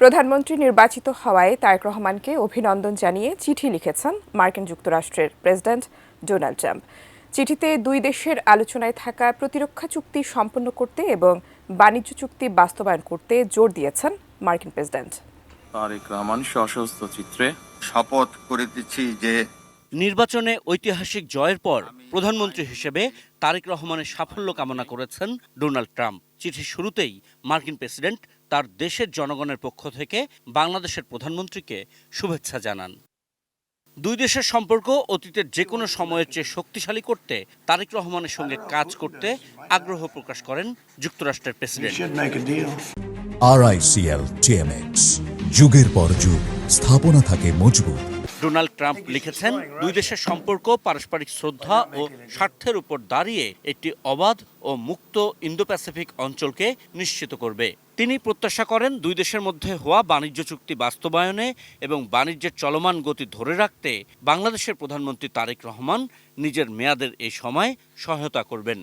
প্রধানমন্ত্রী নির্বাচিত হওয়ায় তারেক রহমানকে অভিনন্দন জানিয়ে চিঠি লিখেছেন মার্কিন যুক্তরাষ্ট্রের প্রেসিডেন্ট ডোনাল্ড ট্রাম্প। চিঠিতে দুই দেশের আলোচনায় থাকা প্রতিরক্ষা চুক্তি সম্পন্ন করতে এবং বাণিজ্য চুক্তি বাস্তবায়ন করতে জোর দিয়েছেন মার্কিন প্রেসিডেন্ট। তারেক রহমান সশস্ত্র চিত্রে শপথ করিতেছি যে নির্বাচনে ঐতিহাসিক জয়ের পর প্রধানমন্ত্রী হিসেবে তারেক রহমানের সাফল্য কামনা করেছেন ডোনাল্ড ট্রাম্প। চিঠির শুরুতেই মার্কিন প্রেসিডেন্ট তার দেশের জনগণের পক্ষ থেকে বাংলাদেশের প্রধানমন্ত্রীকে শুভেচ্ছা জানান। দুই দেশের সম্পর্ক অতীতের যে কোনো সময়ের চেয়ে শক্তিশালী করতে তারেক রহমানের সঙ্গে কাজ করতে আগ্রহ প্রকাশ করেন যুক্তরাষ্ট্রের প্রেসিডেন্ট। RICL TMX, যুগের পর যুগ স্থাপনা থাকে মজবুত। ডোনাল্ড ট্রাম্প লিখেছেন, দুই দেশের সম্পর্ক পারস্পরিক শ্রদ্ধা ও স্বার্থের উপর দাঁড়িয়ে একটি অবাধ ও মুক্ত ইন্দো প্যাসিফিক অঞ্চলকে নিশ্চিত করবে। তিনি প্রত্যাশা করেন দুই দেশের মধ্যে হওয়া বাণিজ্য চুক্তি বাস্তবায়নে এবং বাণিজ্যের চলমান গতি ধরে রাখতে বাংলাদেশের প্রধানমন্ত্রী তারেক রহমান নিজের মেয়াদের এই সময় সহায়তা করবেন।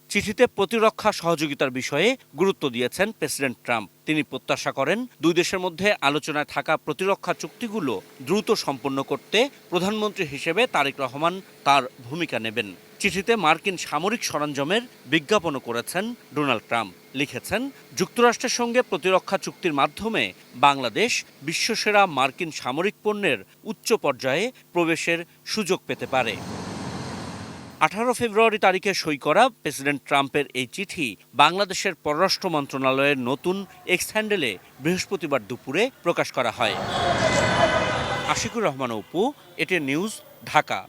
চিঠিতে প্রতিরক্ষা সহযোগিতার বিষয়ে গুরুত্ব দিয়েছেন প্রেসিডেন্ট ট্রাম্প। তিনি প্রত্যাশা করেন দুই দেশের মধ্যে আলোচনায় থাকা প্রতিরক্ষা চুক্তিগুলো দ্রুত সম্পন্ন করতে প্রধানমন্ত্রী হিসেবে তারেক রহমান তার ভূমিকা নেবেন। চিঠিতে মার্কিন সামরিক সরঞ্জামের বিজ্ঞাপনও করেছেন ডোনাল্ড ট্রাম্প। লিখেছেন, যুক্তরাষ্ট্রের সঙ্গে প্রতিরক্ষা চুক্তির মাধ্যমে বাংলাদেশ বিশ্বসেরা মার্কিন সামরিক পণ্যের উচ্চ পর্যায়ে প্রবেশের সুযোগ পেতে পারে। 18 ফেব্রুয়ারি তারিখে সই করা প্রেসিডেন্ট ট্রাম্পের এই চিঠি বাংলাদেশের পররাষ্ট্র মন্ত্রণালয়ের নতুন এক্স হ্যান্ডেলে বৃহস্পতিবার দুপুরে প্রকাশ করা হয়। Ashikur Rahman Apu, ATN news, Dhaka.